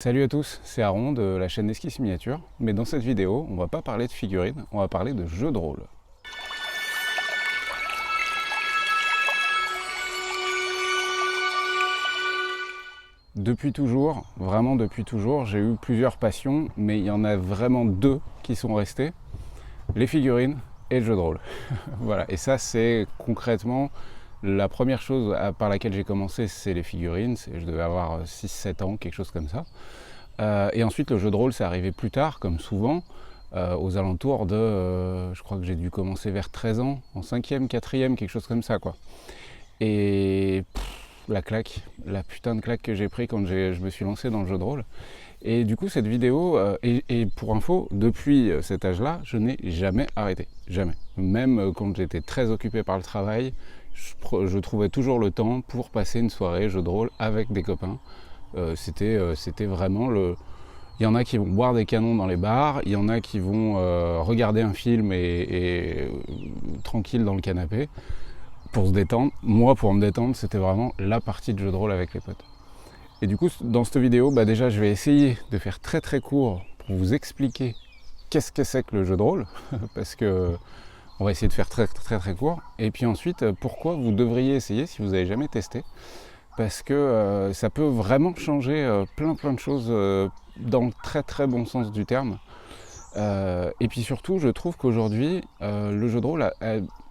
Salut à tous, c'est Aaron de la chaîne Esquisse Miniature, mais dans cette vidéo, on va pas parler de figurines, on va parler de jeux de rôle. Depuis toujours, vraiment depuis toujours, j'ai eu plusieurs passions, mais il y en a vraiment deux qui sont restées, les figurines et le jeu de rôle. Voilà, et ça c'est concrètement la première chose par laquelle j'ai commencé, c'est les figurines, je devais avoir 6-7 ans, quelque chose comme ça. Et ensuite le jeu de rôle c'est arrivé plus tard, comme souvent, aux alentours de, je crois que j'ai dû commencer vers 13 ans, en 5e, 4e, quelque chose comme ça quoi. Et la claque, la putain de claque que j'ai pris quand je me suis lancé dans le jeu de rôle. Et du coup cette vidéo, et pour info, depuis cet âge-là, je n'ai jamais arrêté, jamais. Même quand j'étais très occupé par le travail, je trouvais toujours le temps pour passer une soirée jeu de rôle avec des copains. C'était vraiment le... Il y en a qui vont boire des canons dans les bars, il y en a qui vont regarder un film et tranquille dans le canapé pour se détendre. Moi, pour me détendre, c'était vraiment la partie de jeu de rôle avec les potes. Et du coup, dans cette vidéo, déjà, je vais essayer de faire très très court pour vous expliquer qu'est-ce que c'est que le jeu de rôle, parce que on va essayer de faire très très très court. Et puis ensuite, pourquoi vous devriez essayer si vous n'avez jamais testé, parce que ça peut vraiment changer plein de choses dans le très très bon sens du terme. Et puis surtout, je trouve qu'aujourd'hui, le jeu de rôle a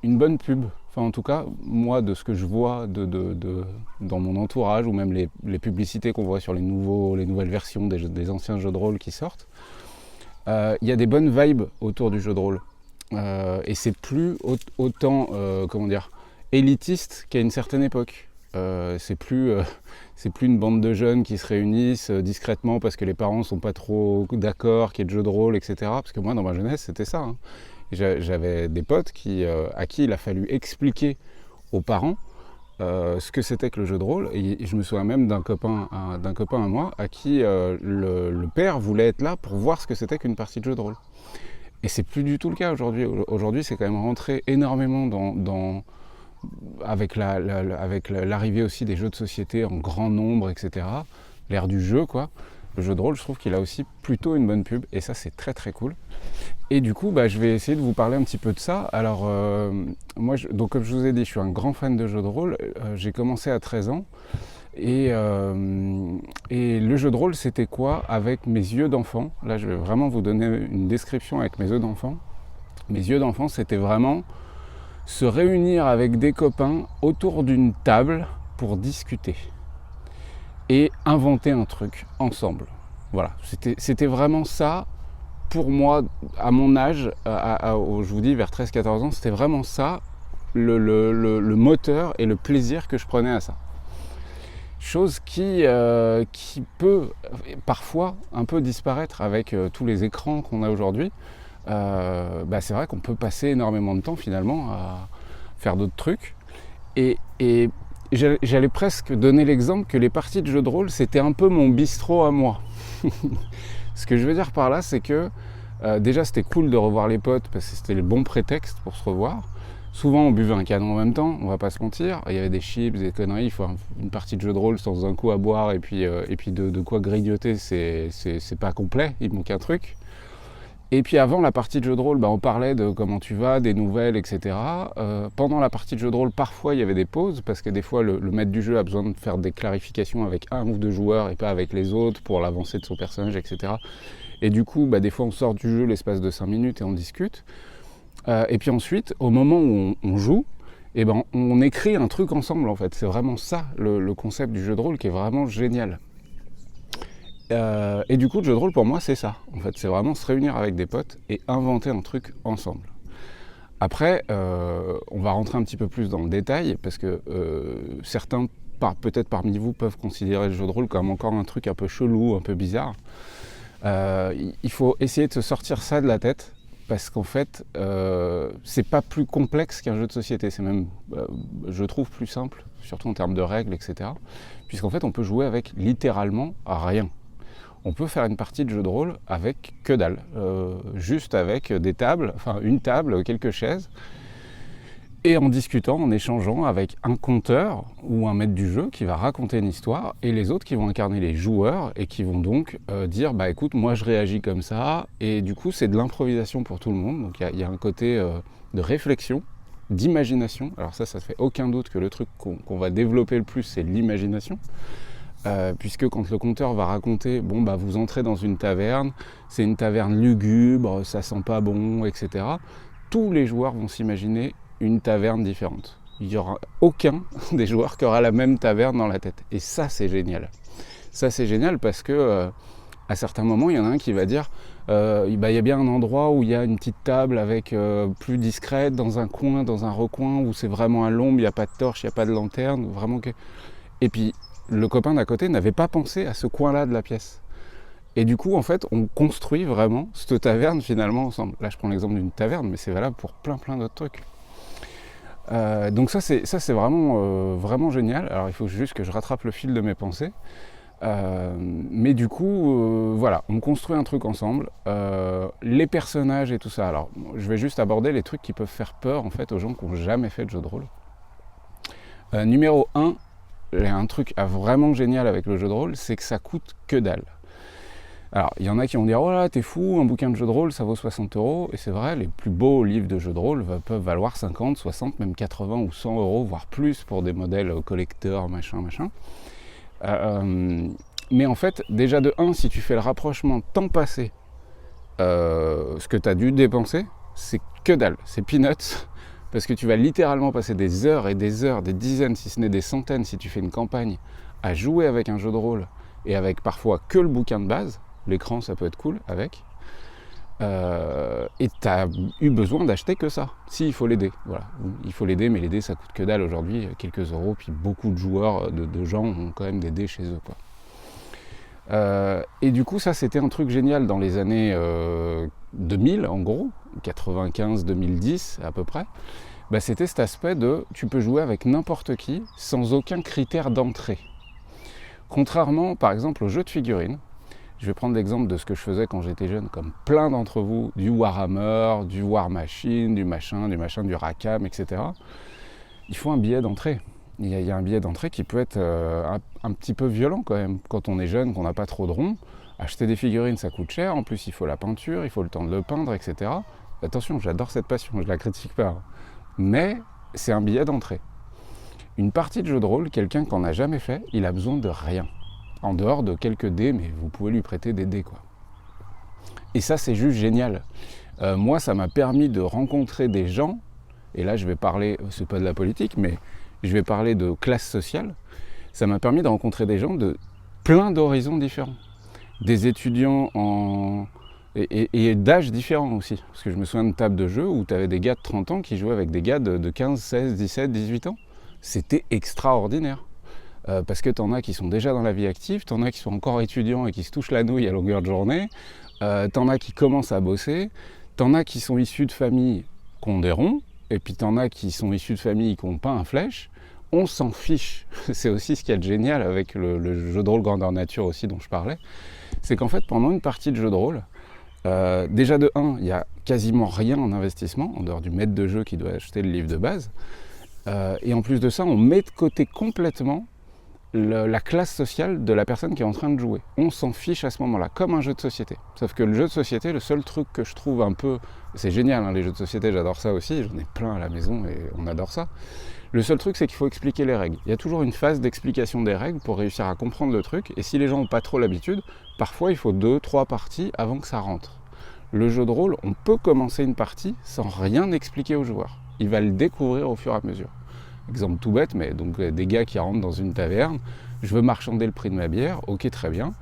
une bonne pub. Enfin, en tout cas, moi, de ce que je vois dans mon entourage, ou même les publicités qu'on voit sur les nouvelles versions des anciens jeux de rôle qui sortent, il y a des bonnes vibes autour du jeu de rôle. Et c'est plus autant, comment dire, élitiste qu'à une certaine époque. C'est plus une bande de jeunes qui se réunissent discrètement parce que les parents sont pas trop d'accord qu'il y ait de jeux de rôle, etc. Parce que moi, dans ma jeunesse, c'était ça. Hein. J'avais des potes à qui il a fallu expliquer aux parents ce que c'était que le jeu de rôle. Et je me souviens même d'un copain à moi à qui le père voulait être là pour voir ce que c'était qu'une partie de jeu de rôle. Et c'est plus du tout le cas aujourd'hui. Aujourd'hui, c'est quand même rentré énormément avec l'arrivée aussi des jeux de société en grand nombre, etc. L'ère du jeu, quoi. Le jeu de rôle, je trouve qu'il a aussi plutôt une bonne pub, et ça, c'est très très cool. Et du coup, je vais essayer de vous parler un petit peu de ça. Alors, moi, donc comme je vous ai dit, je suis un grand fan de jeux de rôle. J'ai commencé à 13 ans, et le jeu de rôle, c'était quoi avec mes yeux d'enfant? Là, je vais vraiment vous donner une description avec mes yeux d'enfant. Mes yeux d'enfant, c'était vraiment se réunir avec des copains autour d'une table pour discuter et inventer un truc ensemble. Voilà, c'était vraiment ça pour moi, à mon âge, je vous dis vers 13-14 ans, c'était vraiment ça le moteur et le plaisir que je prenais à ça. Chose qui peut parfois un peu disparaître avec tous les écrans qu'on a aujourd'hui. C'est vrai qu'on peut passer énormément de temps finalement à faire d'autres trucs. Et j'allais presque donner l'exemple que les parties de jeux de rôle, c'était un peu mon bistrot à moi. Ce que je veux dire par là, c'est que déjà c'était cool de revoir les potes parce que c'était le bon prétexte pour se revoir. Souvent on buvait un canon en même temps, on va pas se mentir. Il y avait des chips, des conneries, il faut une partie de jeu de rôle sans un coup à boire et puis de quoi grignoter, c'est pas complet, il manque un truc. Et puis avant la partie de jeu de rôle, on parlait de comment tu vas, des nouvelles, etc. Pendant la partie de jeu de rôle, parfois il y avait des pauses, parce que des fois le maître du jeu a besoin de faire des clarifications avec un ou deux joueurs et pas avec les autres pour l'avancée de son personnage, etc. Et du coup, des fois on sort du jeu l'espace de 5 minutes et on discute. Et puis ensuite, au moment où on joue, on écrit un truc ensemble en fait. C'est vraiment ça le concept du jeu de rôle qui est vraiment génial. Et du coup, le jeu de rôle pour moi, c'est ça. En fait, c'est vraiment se réunir avec des potes et inventer un truc ensemble. Après, on va rentrer un petit peu plus dans le détail parce que certains, peut-être parmi vous, peuvent considérer le jeu de rôle comme encore un truc un peu chelou, un peu bizarre. Il faut essayer de se sortir ça de la tête parce qu'en fait, c'est pas plus complexe qu'un jeu de société. C'est même, je trouve, plus simple, surtout en termes de règles, etc. Puisqu'en fait, on peut jouer avec littéralement rien. On peut faire une partie de jeu de rôle avec que dalle, juste avec des tables, enfin une table, quelques chaises, et en discutant, en échangeant avec un conteur ou un maître du jeu qui va raconter une histoire et les autres qui vont incarner les joueurs et qui vont donc dire bah écoute, moi je réagis comme ça, et du coup c'est de l'improvisation pour tout le monde, donc il y a un côté de réflexion, d'imagination. Alors ça fait aucun doute que le truc qu'on va développer le plus, c'est l'imagination. Puisque quand le conteur va raconter, bon bah vous entrez dans une taverne, c'est une taverne lugubre, ça sent pas bon, etc. Tous les joueurs vont s'imaginer une taverne différente. Il n'y aura aucun des joueurs qui aura la même taverne dans la tête. Et ça c'est génial. Ça c'est génial parce que à certains moments, il y en a un qui va dire y a bien un endroit où il y a une petite table avec plus discrète, dans un coin, dans un recoin, où c'est vraiment à l'ombre, il n'y a pas de torche, il n'y a pas de lanterne, vraiment que... Et puis le copain d'à côté n'avait pas pensé à ce coin-là de la pièce. Et du coup, en fait, on construit vraiment cette taverne finalement ensemble. Là, je prends l'exemple d'une taverne, mais c'est valable pour plein d'autres trucs. Donc ça, c'est vraiment génial. Alors, il faut juste que je rattrape le fil de mes pensées. Mais du coup, voilà, on construit un truc ensemble. Les personnages et tout ça. Alors, je vais juste aborder les trucs qui peuvent faire peur, en fait, aux gens qui n'ont jamais fait de jeu de rôle. Numéro 1, il y a un truc vraiment génial avec le jeu de rôle, c'est que ça coûte que dalle. Alors, il y en a qui vont dire « Oh là, t'es fou, un bouquin de jeu de rôle, ça vaut 60 €. » Et c'est vrai, les plus beaux livres de jeu de rôle peuvent valoir 50, 60, même 80 ou 100 €, voire plus pour des modèles collecteurs, machin. Mais en fait, déjà de 1, si tu fais le rapprochement temps passé, ce que tu as dû dépenser, c'est que dalle, c'est peanuts. Parce que tu vas littéralement passer des heures et des heures, des dizaines, si ce n'est des centaines, si tu fais une campagne, à jouer avec un jeu de rôle, et avec parfois que le bouquin de base. L'écran, ça peut être cool avec. Et tu as eu besoin d'acheter que ça. Si, il faut les dés. Voilà. Il faut les dés, mais les dés, ça coûte que dalle aujourd'hui, quelques euros. Puis beaucoup de joueurs, de gens ont quand même des dés chez eux, quoi. Et du coup, ça, c'était un truc génial dans les années 2000, en gros, 95-2010 à peu près. Bah, c'était cet aspect de tu peux jouer avec n'importe qui sans aucun critère d'entrée. Contrairement, par exemple, aux jeux de figurines. Je vais prendre l'exemple de ce que je faisais quand j'étais jeune, comme plein d'entre vous, du Warhammer, du War Machine, du machin, du Rackham, etc. Il faut un billet d'entrée. Il y a un billet d'entrée qui peut être un petit peu violent quand même. Quand on est jeune, qu'on n'a pas trop de ronds, acheter des figurines, ça coûte cher. En plus, il faut la peinture, il faut le temps de le peindre, etc. Attention, j'adore cette passion, je ne la critique pas. Mais c'est un billet d'entrée. Une partie de jeu de rôle, quelqu'un qui n'en a jamais fait, il a besoin de rien. En dehors de quelques dés, mais vous pouvez lui prêter des dés, quoi. Et ça, c'est juste génial. Moi, ça m'a permis de rencontrer des gens, et là, je vais parler, c'est pas de la politique, mais je vais parler de classe sociale. Ça m'a permis de rencontrer des gens de plein d'horizons différents. Des étudiants et d'âges différents aussi. Parce que je me souviens de tables de jeu où tu avais des gars de 30 ans qui jouaient avec des gars de 15, 16, 17, 18 ans. C'était extraordinaire. Parce que t'en as qui sont déjà dans la vie active, t'en as qui sont encore étudiants et qui se touchent la nouille à longueur de journée, t'en as qui commencent à bosser, t'en as qui sont issus de familles qui ont des ronds, et puis t'en as qui sont issus de familles qui n'ont pas un flèche. On s'en fiche. C'est aussi ce qu'il y a de génial avec le jeu de rôle grandeur nature aussi dont je parlais. C'est qu'en fait, pendant une partie de jeu de rôle, déjà de 1, il n'y a quasiment rien en investissement, en dehors du maître de jeu qui doit acheter le livre de base. Et en plus de ça, on met de côté complètement la classe sociale de la personne qui est en train de jouer. On s'en fiche à ce moment-là, comme un jeu de société. Sauf que le jeu de société, le seul truc que je trouve un peu... C'est génial, hein, les jeux de société, j'adore ça aussi, j'en ai plein à la maison et on adore ça. Le seul truc, c'est qu'il faut expliquer les règles. Il y a toujours une phase d'explication des règles pour réussir à comprendre le truc, et si les gens n'ont pas trop l'habitude, parfois il faut 2-3 parties avant que ça rentre. Le jeu de rôle, on peut commencer une partie sans rien expliquer aux joueurs. Il va le découvrir au fur et à mesure. Exemple tout bête, mais donc des gars qui rentrent dans une taverne, je veux marchander le prix de ma bière, ok très bien,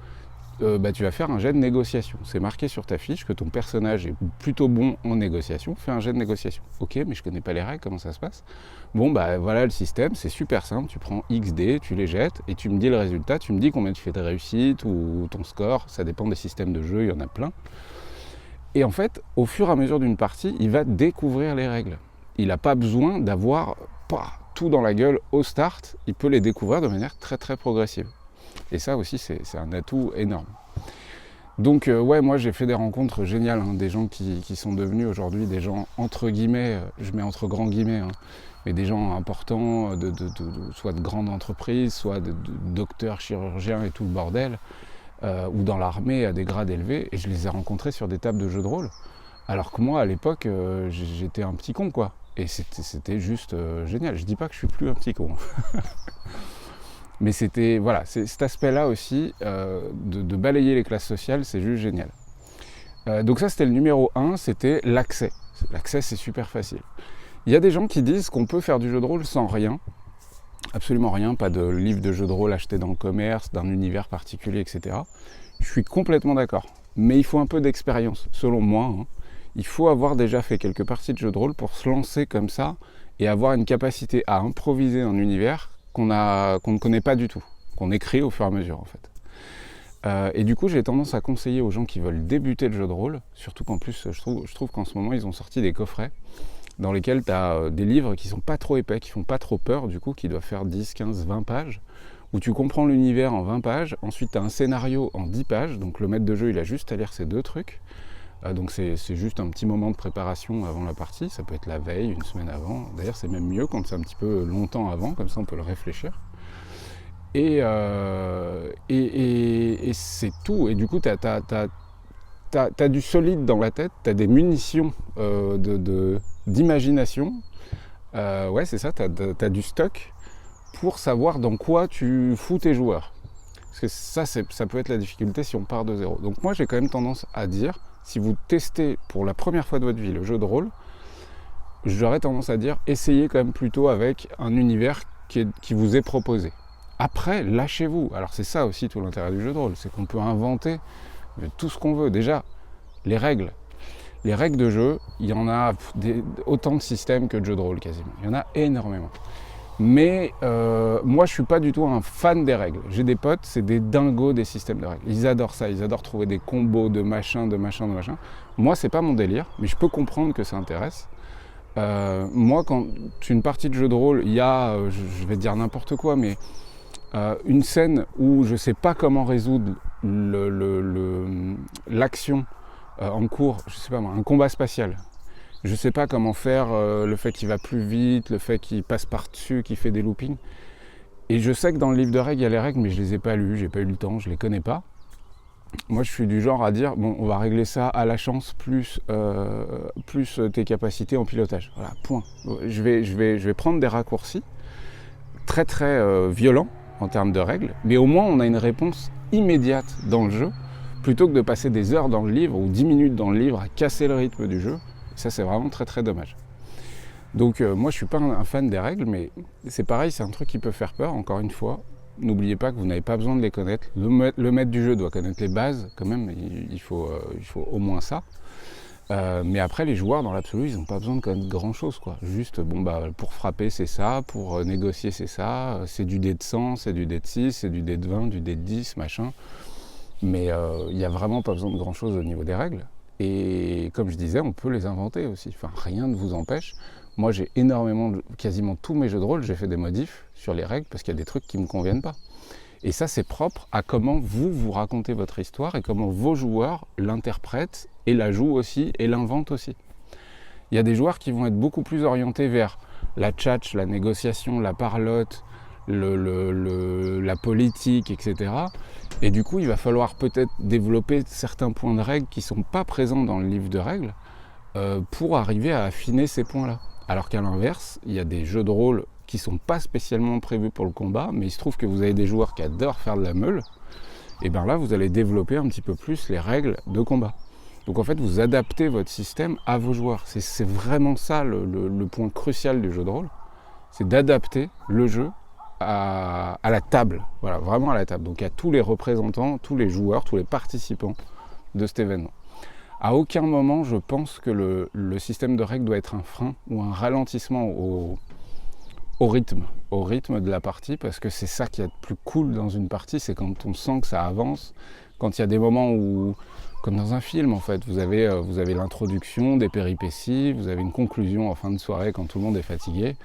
tu vas faire un jet de négociation. C'est marqué sur ta fiche que ton personnage est plutôt bon en négociation, fais un jet de négociation. Ok, mais je connais pas les règles, comment ça se passe? Bon voilà le système, c'est super simple, tu prends X dés, tu les jettes, et tu me dis le résultat, tu me dis combien tu fais de réussite ou ton score, ça dépend des systèmes de jeu, il y en a plein. Et en fait, au fur et à mesure d'une partie, il va découvrir les règles. Il n'a pas besoin d'avoir tout dans la gueule au start, il peut les découvrir de manière très très progressive. Et ça aussi, c'est un atout énorme. Donc moi j'ai fait des rencontres géniales, hein, des gens qui sont devenus aujourd'hui des gens entre guillemets, je mets entre grands guillemets, hein, mais des gens importants, soit de grandes entreprises, soit de docteurs, chirurgiens et tout le bordel, ou dans l'armée à des grades élevés, et je les ai rencontrés sur des tables de jeux de rôle. Alors que moi, à l'époque, j'étais un petit con, quoi. Et c'était juste génial. Je dis pas que je suis plus un petit con. Mais c'était, voilà, cet aspect-là aussi, de balayer les classes sociales, c'est juste génial. Donc ça, c'était le numéro 1, c'était l'accès. L'accès, c'est super facile. Il y a des gens qui disent qu'on peut faire du jeu de rôle sans rien. Absolument rien, pas de livre de jeu de rôle acheté dans le commerce, d'un univers particulier, etc. Je suis complètement d'accord. Mais il faut un peu d'expérience, selon moi. Il faut avoir déjà fait quelques parties de jeu de rôle pour se lancer comme ça et avoir une capacité à improviser un univers qu'on ne connaît pas du tout, qu'on écrit au fur et à mesure en fait. Et du coup, j'ai tendance à conseiller aux gens qui veulent débuter le jeu de rôle, surtout qu'en plus, je trouve qu'en ce moment, ils ont sorti des coffrets dans lesquels tu as des livres qui sont pas trop épais, qui font pas trop peur, du coup, qui doivent faire 10, 15, 20 pages, où tu comprends l'univers en 20 pages, ensuite tu as un scénario en 10 pages, donc le maître de jeu, il a juste à lire ces 2 trucs. Donc c'est juste un petit moment de préparation avant la partie, ça peut être la veille, une semaine avant. D'ailleurs, c'est même mieux quand c'est un petit peu longtemps avant, comme ça on peut le réfléchir. Et c'est tout. Et du coup, t'as du solide dans la tête, t'as des munitions d'imagination. Ouais, c'est ça, t'as du stock pour savoir dans quoi tu fous tes joueurs. Parce que ça peut être la difficulté si on part de zéro. Donc moi, j'ai quand même tendance à dire, si vous testez pour la première fois de votre vie le jeu de rôle, j'aurais tendance à dire, essayez quand même plutôt avec un univers qui vous est proposé. Après, lâchez-vous. Alors c'est ça aussi tout l'intérêt du jeu de rôle, c'est qu'on peut inventer tout ce qu'on veut. Déjà, les règles de jeu, il y en a autant de systèmes que de jeux de rôle quasiment. Il y en a énormément. Mais moi, je suis pas du tout un fan des règles. J'ai des potes, c'est des dingos des systèmes de règles. Ils adorent ça, ils adorent trouver des combos de machin. Moi, c'est pas mon délire, mais je peux comprendre que ça intéresse. Moi, quand une partie de jeu de rôle, il y a, je vais dire n'importe quoi, mais une scène où je sais pas comment résoudre l'action en cours, je sais pas moi, un combat spatial. Je sais pas comment faire le fait qu'il va plus vite, le fait qu'il passe par-dessus, qu'il fait des loopings. Et je sais que dans le livre de règles, il y a les règles, mais je les ai pas lues, j'ai pas eu le temps, je les connais pas. Moi, je suis du genre à dire, bon, on va régler ça à la chance plus tes capacités en pilotage. Voilà, point. Je vais prendre des raccourcis très très violents en termes de règles, mais au moins on a une réponse immédiate dans le jeu, plutôt que de passer des heures dans le livre ou 10 minutes dans le livre à casser le rythme du jeu. Ça, c'est vraiment très très dommage. Donc moi, je suis pas un fan des règles, mais c'est pareil, c'est un truc qui peut faire peur, encore une fois. N'oubliez pas que vous n'avez pas besoin de les connaître. Le maître du jeu doit connaître les bases, quand même, il faut au moins ça. Mais après, les joueurs, dans l'absolu, ils n'ont pas besoin de connaître grand-chose, quoi. Juste, pour frapper, c'est ça, pour négocier, c'est ça, c'est du dé de 100, c'est du dé de 6, c'est du dé de 20, du dé de 10, machin. Mais il n'y a vraiment pas besoin de grand-chose au niveau des règles. Et comme je disais, on peut les inventer aussi. Enfin, rien ne vous empêche. Moi, j'ai quasiment tous mes jeux de rôle, j'ai fait des modifs sur les règles parce qu'il y a des trucs qui ne me conviennent pas. Et ça, c'est propre à comment vous racontez votre histoire et comment vos joueurs l'interprètent et la jouent aussi et l'inventent aussi. Il y a des joueurs qui vont être beaucoup plus orientés vers la tchatch, la négociation, la parlotte, la politique, etc. Et du coup, il va falloir peut-être développer certains points de règles qui ne sont pas présents dans le livre de règles pour arriver à affiner ces points-là. Alors qu'à l'inverse, il y a des jeux de rôle qui ne sont pas spécialement prévus pour le combat, mais il se trouve que vous avez des joueurs qui adorent faire de la meule, et bien là, vous allez développer un petit peu plus les règles de combat. Donc en fait, vous adaptez votre système à vos joueurs. C'est vraiment ça le point crucial du jeu de rôle, c'est d'adapter le jeu à la table, voilà, vraiment à la table, donc à tous les représentants, tous les joueurs, tous les participants de cet événement. À aucun moment, je pense que le système de règles doit être un frein ou un ralentissement au rythme de la partie, parce que c'est ça qui est le plus cool dans une partie, c'est quand on sent que ça avance, quand il y a des moments où, comme dans un film en fait, vous avez l'introduction, des péripéties, vous avez une conclusion en fin de soirée quand tout le monde est fatigué,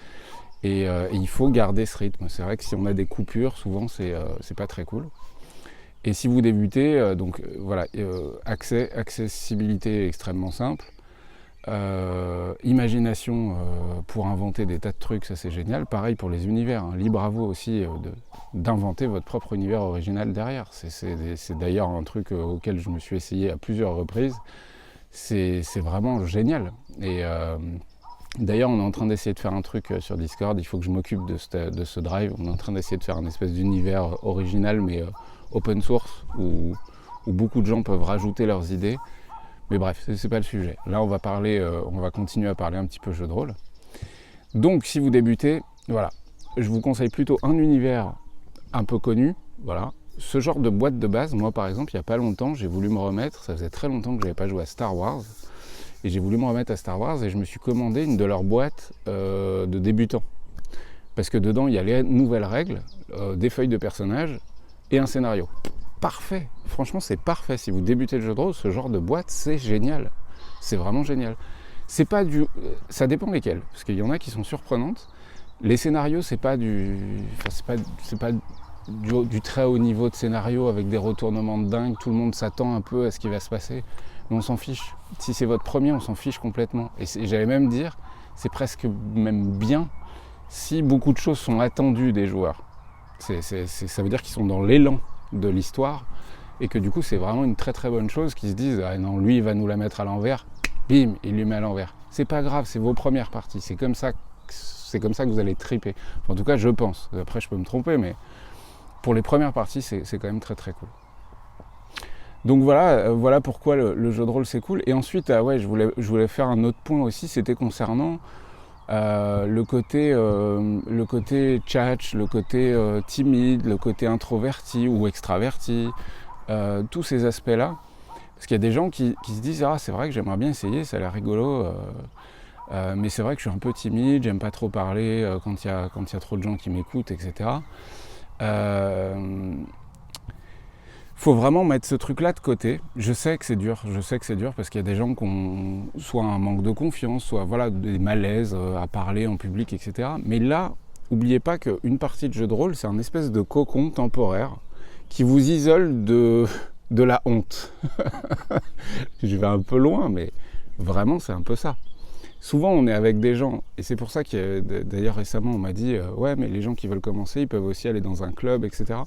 et il faut garder ce rythme. C'est vrai que si on a des coupures, souvent c'est pas très cool. Et si vous débutez, accessibilité extrêmement simple. imagination pour inventer des tas de trucs, ça c'est génial. Pareil pour les univers, hein. Libre à vous aussi d'inventer votre propre univers original derrière. C'est d'ailleurs un truc auquel je me suis essayé à plusieurs reprises. C'est vraiment génial. Et d'ailleurs, on est en train d'essayer de faire un truc sur Discord. Il faut que je m'occupe de ce drive. On est en train d'essayer de faire un espèce d'univers original, mais open source, où beaucoup de gens peuvent rajouter leurs idées. Mais bref, c'est pas le sujet. Là, on va continuer à parler un petit peu jeu de rôle. Donc, si vous débutez, voilà, je vous conseille plutôt un univers un peu connu, voilà. Ce genre de boîte de base, moi par exemple, il n'y a pas longtemps, j'ai voulu me remettre, ça faisait très longtemps que je n'avais pas joué à Star Wars, et j'ai voulu me remettre à Star Wars, et je me suis commandé une de leurs boîtes de débutants. Parce que dedans, il y a les nouvelles règles, des feuilles de personnages et un scénario. Parfait, franchement c'est parfait. Si vous débutez le jeu de rôle, ce genre de boîte, c'est génial. C'est vraiment génial. C'est pas du... Ça dépend lesquels, parce qu'il y en a qui sont surprenantes. Les scénarios, c'est pas du très haut niveau de scénario avec des retournements de dingue. Tout le monde s'attend un peu à ce qui va se passer. Mais on s'en fiche. Si c'est votre premier, on s'en fiche complètement. Et j'allais même dire, c'est presque même bien si beaucoup de choses sont attendues des joueurs. Ça veut dire qu'ils sont dans l'élan de l'histoire et que du coup c'est vraiment une très très bonne chose qu'ils se disent ah non, lui il va nous la mettre à l'envers, bim, il lui met à l'envers. C'est pas grave, c'est vos premières parties, c'est comme ça que vous allez triper. Enfin, en tout cas je pense, après je peux me tromper, mais pour les premières parties c'est quand même très très cool. Donc voilà pourquoi le jeu de rôle c'est cool. Et ensuite je voulais faire un autre point aussi, c'était concernant le côté tchatch, le côté timide, le côté introverti ou extraverti, tous ces aspects-là. Parce qu'il y a des gens qui se disent « Ah, c'est vrai que j'aimerais bien essayer, ça a l'air rigolo, mais c'est vrai que je suis un peu timide, j'aime pas trop parler quand il y a trop de gens qui m'écoutent, etc. » Faut vraiment mettre ce truc-là de côté. Je sais que c'est dur parce qu'il y a des gens qui ont soit un manque de confiance, soit des malaises à parler en public, etc. Mais là, n'oubliez pas qu'une partie de jeu de rôle, c'est un espèce de cocon temporaire qui vous isole de la honte. Je vais un peu loin, mais vraiment, c'est un peu ça. Souvent, on est avec des gens, et c'est pour ça que d'ailleurs récemment, on m'a dit « Ouais, mais les gens qui veulent commencer, ils peuvent aussi aller dans un club, etc. »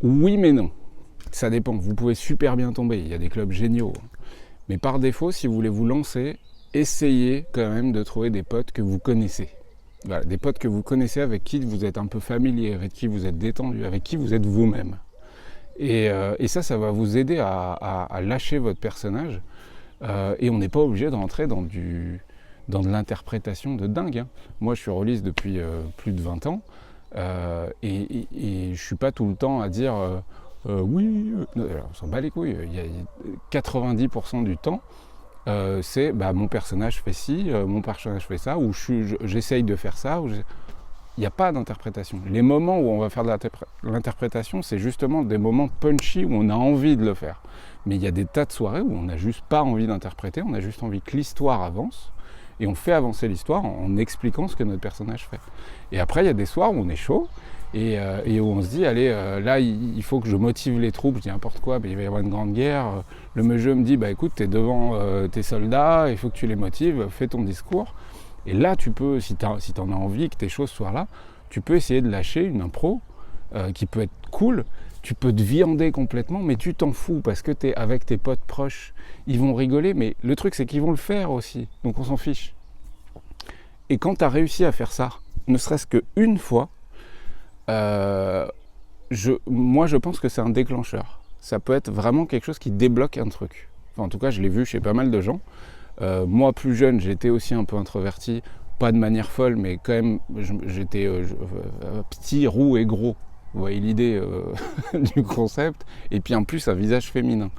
Oui mais non, ça dépend, vous pouvez super bien tomber, il y a des clubs géniaux. Mais par défaut, si vous voulez vous lancer, essayez quand même de trouver des potes que vous connaissez. Voilà, des potes que vous connaissez, avec qui vous êtes un peu familier, avec qui vous êtes détendu, avec qui vous êtes vous-même. Et ça va vous aider à lâcher votre personnage. Et on n'est pas obligé de rentrer dans de l'interprétation de dingue. Hein. Moi, je suis rôliste depuis plus de 20 ans. Et je suis pas tout le temps à dire oui, on s'en bat les couilles. Il y a 90% du temps, c'est mon personnage fait ci, mon personnage fait ça, ou j'essaye de faire ça. Il n'y a pas d'interprétation. Les moments où on va faire de l'interprétation, c'est justement des moments punchy où on a envie de le faire. Mais il y a des tas de soirées où on n'a juste pas envie d'interpréter, on a juste envie que l'histoire avance. Et on fait avancer l'histoire en expliquant ce que notre personnage fait. Et après, il y a des soirs où on est chaud et où on se dit, allez, là, il faut que je motive les troupes, je dis n'importe quoi, il va y avoir une grande guerre. Le jeu me dit, écoute, tu es devant tes soldats, il faut que tu les motives, fais ton discours. Et là, tu peux, si tu en as envie, que tes choses soient là, tu peux essayer de lâcher une impro qui peut être cool. Tu peux te viander complètement, mais tu t'en fous parce que tu es avec tes potes proches. Ils vont rigoler, mais le truc, c'est qu'ils vont le faire aussi. Donc on s'en fiche. Et quand tu as réussi à faire ça, ne serait-ce qu'une fois, moi, je pense que c'est un déclencheur. Ça peut être vraiment quelque chose qui débloque un truc. Enfin, en tout cas, je l'ai vu chez pas mal de gens. Moi, plus jeune, j'étais aussi un peu introverti. Pas de manière folle, mais quand même, j'étais petit, roux et gros. Vous voyez l'idée du concept. Et puis en plus, un visage féminin.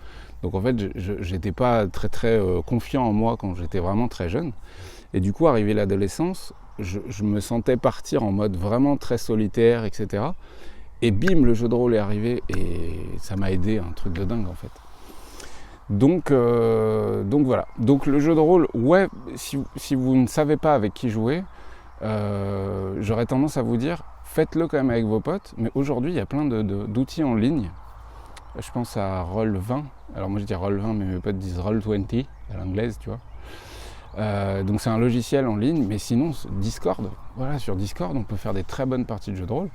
Donc en fait, j'étais pas très très confiant en moi quand j'étais vraiment très jeune. Et du coup, arrivé l'adolescence, je me sentais partir en mode vraiment très solitaire, etc. Et bim, le jeu de rôle est arrivé et ça m'a aidé, un truc de dingue en fait. Donc voilà. Donc le jeu de rôle, ouais, si vous ne savez pas avec qui jouer, j'aurais tendance à vous dire, faites-le quand même avec vos potes. Mais aujourd'hui, il y a plein d'outils en ligne. Je pense à Roll20. Alors moi je dis Roll20, mais mes potes disent Roll20 à l'anglaise, tu vois. Donc c'est un logiciel en ligne, mais sinon Discord, voilà, sur Discord on peut faire des très bonnes parties de jeux de rôle.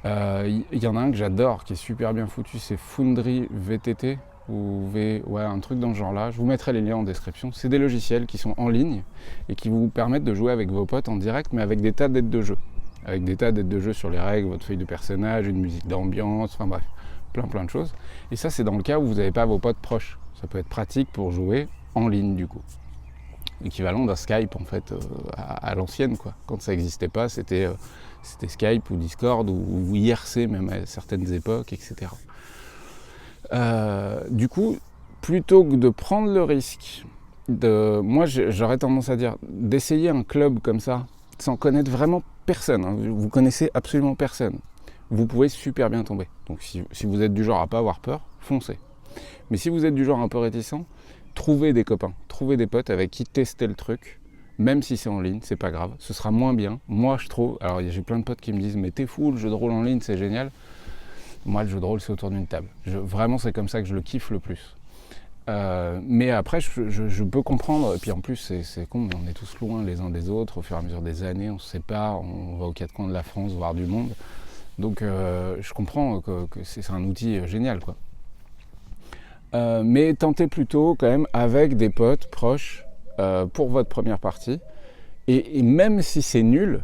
Y en a un que j'adore, qui est super bien foutu, c'est Foundry VTT, ouais, un truc dans ce genre là. Je vous mettrai les liens en description. C'est des logiciels qui sont en ligne et qui vous permettent de jouer avec vos potes en direct, mais avec des tas d'aides de jeu. Avec des tas d'aides de jeu sur les règles, votre feuille de personnage, une musique d'ambiance, enfin bref, plein de choses. Et ça, c'est dans le cas où vous n'avez pas vos potes proches. Ça peut être pratique pour jouer en ligne du coup. Équivalent d'un Skype en fait, à l'ancienne quoi. Quand ça n'existait pas, c'était Skype ou Discord ou IRC même à certaines époques, etc. Du coup, plutôt que de prendre le risque moi j'aurais tendance à dire d'essayer un club comme ça sans connaître vraiment personne, hein, vous connaissez absolument personne, vous pouvez super bien tomber. Donc si vous êtes du genre à pas avoir peur, foncez. Mais si vous êtes du genre un peu réticent, trouvez des copains, trouvez des potes avec qui tester le truc, même si c'est en ligne, c'est pas grave, ce sera moins bien. Moi je trouve, alors j'ai plein de potes qui me disent mais t'es fou, le jeu de rôle en ligne c'est génial. Moi le jeu de rôle c'est autour d'une table, vraiment c'est comme ça que je le kiffe le plus. Mais après je peux comprendre, et puis en plus c'est con, mais on est tous loin les uns des autres, au fur et à mesure des années on se sépare, on va aux quatre coins de la France voir du monde, donc je comprends que c'est un outil génial quoi. Mais tentez plutôt quand même avec des potes proches pour votre première partie, et même si c'est nul,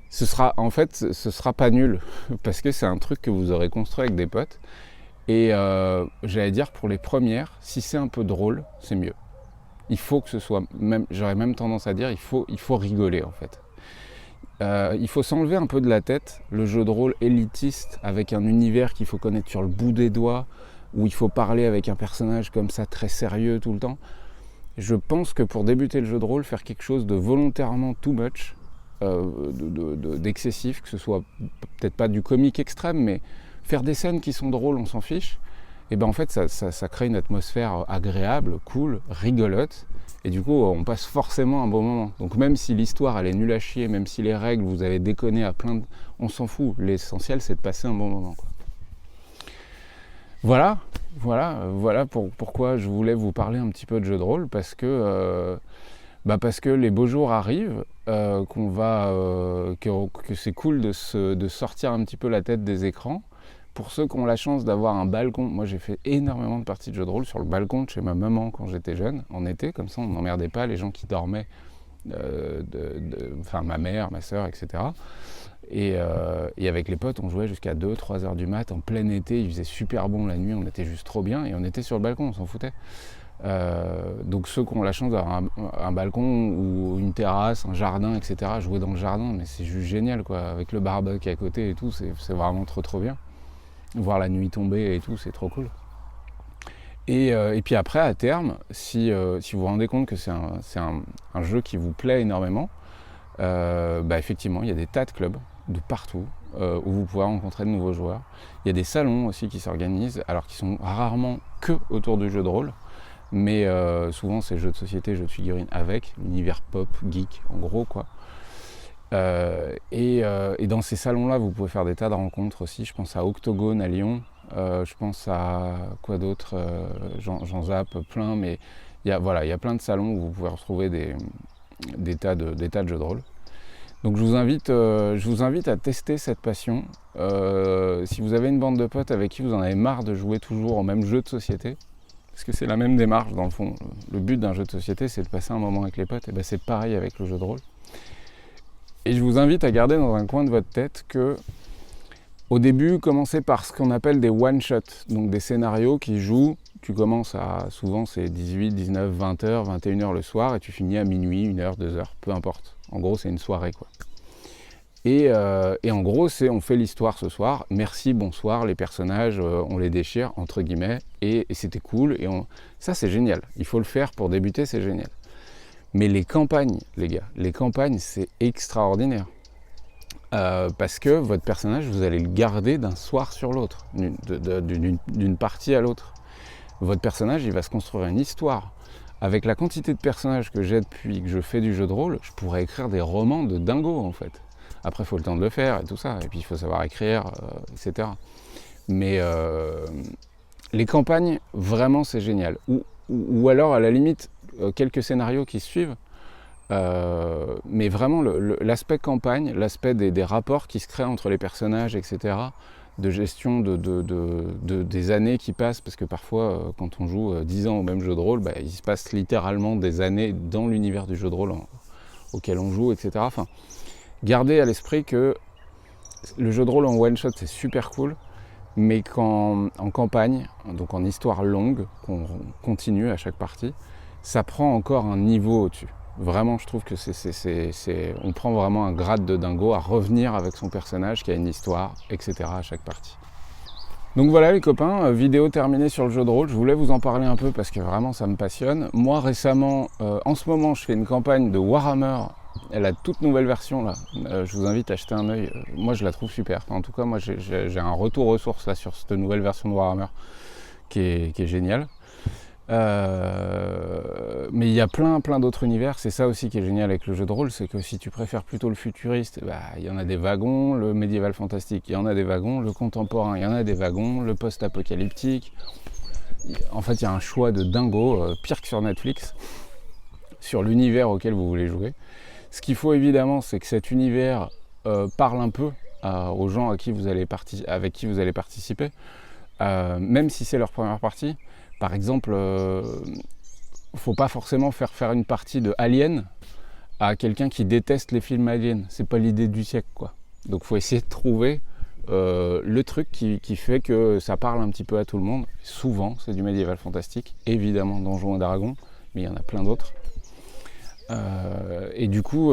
ce sera pas nul parce que c'est un truc que vous aurez construit avec des potes. Et j'allais dire pour les premières, si c'est un peu drôle, c'est mieux. Il faut que ce soit, j'aurais même tendance à dire, il faut rigoler en fait. Il faut s'enlever un peu de la tête le jeu de rôle élitiste avec un univers qu'il faut connaître sur le bout des doigts, où il faut parler avec un personnage comme ça très sérieux tout le temps. Je pense que pour débuter le jeu de rôle, faire quelque chose de volontairement too much, d'excessif, que ce soit peut-être pas du comique extrême, mais faire des scènes qui sont drôles, on s'en fiche, et ben en fait ça crée une atmosphère agréable, cool, rigolote, et du coup on passe forcément un bon moment. Donc même si l'histoire elle est nulle à chier, même si les règles vous avez déconné à plein de... on s'en fout, l'essentiel c'est de passer un bon moment quoi. Voilà pourquoi je voulais vous parler un petit peu de jeu de rôle, parce que les beaux jours arrivent, que c'est cool de sortir un petit peu la tête des écrans. Pour ceux qui ont la chance d'avoir un balcon, moi j'ai fait énormément de parties de jeux de rôle sur le balcon de chez ma maman quand j'étais jeune, en été, comme ça on n'emmerdait pas les gens qui dormaient, enfin ma mère, ma soeur, etc. Et avec les potes on jouait jusqu'à 2-3 heures du mat en plein été, il faisait super bon la nuit, on était juste trop bien et on était sur le balcon, on s'en foutait. Donc ceux qui ont la chance d'avoir un balcon ou une terrasse, un jardin, etc., jouer dans le jardin, mais c'est juste génial quoi, avec le barbecue à côté et tout, c'est vraiment trop bien. Voir la nuit tomber et tout, c'est trop cool. Et puis après, à terme, si vous vous rendez compte que c'est un jeu qui vous plaît énormément, effectivement, il y a des tas de clubs de partout où vous pouvez rencontrer de nouveaux joueurs. Il y a des salons aussi qui s'organisent, alors qui sont rarement que autour du jeu de rôle, mais souvent c'est jeux de société, jeux de figurines avec, l'univers pop, geek, en gros quoi. Et dans ces salons-là, vous pouvez faire des tas de rencontres aussi. Je pense à Octogone à Lyon, je pense à quoi d'autre, j'en zappe plein, mais il y a plein de salons où vous pouvez retrouver des tas de jeux de rôle. Donc je vous invite à tester cette passion. Si vous avez une bande de potes avec qui vous en avez marre de jouer toujours au même jeu de société, parce que c'est la même démarche dans le fond, le but d'un jeu de société c'est de passer un moment avec les potes, et c'est pareil avec le jeu de rôle. Et je vous invite à garder dans un coin de votre tête que, au début, commencez par ce qu'on appelle des one-shots, donc des scénarios qui jouent. Tu commences souvent c'est 18, 19, 20 heures, 21 heures le soir, et tu finis à minuit, 1 heure, 2 heures, peu importe. En gros, c'est une soirée, quoi. Et en gros, on fait l'histoire ce soir, merci, bonsoir, les personnages, on les déchire, entre guillemets, et c'était cool, ça c'est génial. Il faut le faire pour débuter, c'est génial. Mais les campagnes, les gars, c'est extraordinaire. Parce que votre personnage, vous allez le garder d'un soir sur l'autre, d'une partie à l'autre. Votre personnage, il va se construire une histoire. Avec la quantité de personnages que j'ai depuis que je fais du jeu de rôle, je pourrais écrire des romans de dingo en fait. Après, il faut le temps de le faire et tout ça, et puis il faut savoir écrire, etc. Mais les campagnes, vraiment, c'est génial. Ou alors, à la limite, quelques scénarios qui se suivent. Mais vraiment l'aspect campagne, l'aspect des rapports qui se créent entre les personnages, etc., de gestion des années qui passent, parce que parfois quand on joue 10 ans au même jeu de rôle, il se passe littéralement des années dans l'univers du jeu de rôle auquel on joue, etc. Enfin, gardez à l'esprit que le jeu de rôle en one-shot c'est super cool, mais qu'en campagne, donc en histoire longue, qu'on continue à chaque partie, ça prend encore un niveau au-dessus. Vraiment, je trouve que on prend vraiment un grade de dingo à revenir avec son personnage qui a une histoire, etc. à chaque partie. Donc voilà les copains, vidéo terminée sur le jeu de rôle. Je voulais vous en parler un peu parce que vraiment ça me passionne. Moi récemment, en ce moment, je fais une campagne de Warhammer, la toute nouvelle version là. Je vous invite à jeter un œil. Moi je la trouve super. Enfin, en tout cas, moi j'ai un retour aux sources là sur cette nouvelle version de Warhammer qui est géniale. Mais il y a plein d'autres univers, c'est ça aussi qui est génial avec le jeu de rôle, c'est que si tu préfères plutôt le futuriste, il y en a des wagons, le médiéval fantastique, il y en a des wagons, le contemporain, il y en a des wagons, le post-apocalyptique. En fait, il y a un choix de dingo, pire que sur Netflix, sur l'univers auquel vous voulez jouer. Ce qu'il faut évidemment, c'est que cet univers parle un peu aux gens avec qui vous allez participer, même si c'est leur première partie. Par exemple, faut pas forcément faire une partie de Alien à quelqu'un qui déteste les films Alien. C'est pas l'idée du siècle, quoi. Donc faut essayer de trouver le truc qui fait que ça parle un petit peu à tout le monde. Souvent, c'est du médiéval fantastique. Évidemment, Donjons et Dragons, mais il y en a plein d'autres. Et du coup,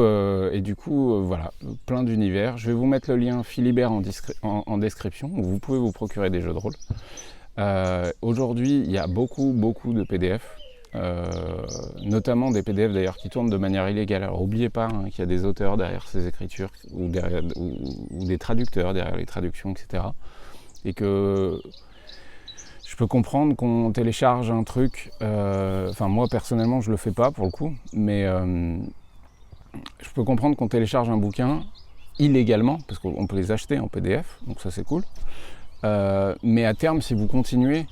voilà, plein d'univers. Je vais vous mettre le lien Philibert en description, où vous pouvez vous procurer des jeux de rôle. Aujourd'hui, il y a beaucoup de PDF, notamment des PDF d'ailleurs qui tournent de manière illégale. Alors n'oubliez pas qu'il y a des auteurs derrière ces écritures ou des traducteurs derrière les traductions, etc. Et que je peux comprendre qu'on télécharge un truc, enfin moi personnellement je le fais pas pour le coup, mais je peux comprendre qu'on télécharge un bouquin illégalement, parce qu'on peut les acheter en PDF, donc ça c'est cool. Mais à terme, si vous continuez,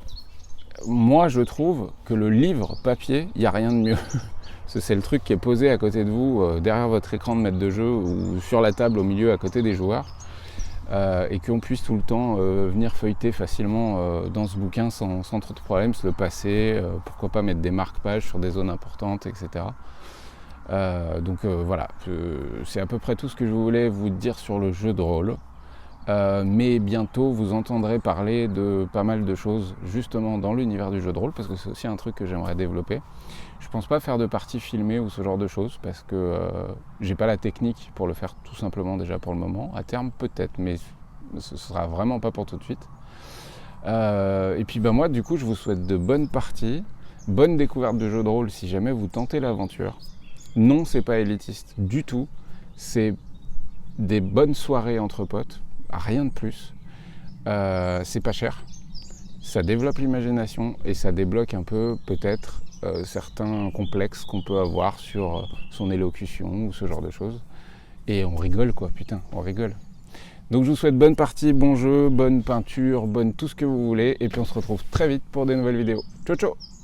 moi je trouve que le livre papier, il n'y a rien de mieux. C'est le truc qui est posé à côté de vous, derrière votre écran de maître de jeu ou sur la table au milieu à côté des joueurs, et qu'on puisse tout le temps venir feuilleter facilement dans ce bouquin sans trop de problèmes, se le passer, pourquoi pas mettre des marque-pages sur des zones importantes, etc. Donc voilà, c'est à peu près tout ce que je voulais vous dire sur le jeu de rôle. Mais bientôt vous entendrez parler de pas mal de choses justement dans l'univers du jeu de rôle, parce que c'est aussi un truc que j'aimerais développer. Je pense pas faire de parties filmées ou ce genre de choses parce que j'ai pas la technique pour le faire tout simplement déjà pour le moment. À terme peut-être, mais ce sera vraiment pas pour tout de suite. Et puis moi du coup je vous souhaite de bonnes parties, bonne découverte de jeu de rôle si jamais vous tentez l'aventure. Non, c'est pas élitiste du tout, c'est des bonnes soirées entre potes. Rien de plus, c'est pas cher, ça développe l'imagination et ça débloque un peu peut-être certains complexes qu'on peut avoir sur son élocution ou ce genre de choses, et on rigole quoi, putain, on rigole. Donc je vous souhaite bonne partie, bon jeu, bonne peinture, bonne tout ce que vous voulez, et puis on se retrouve très vite pour des nouvelles vidéos. Ciao ciao.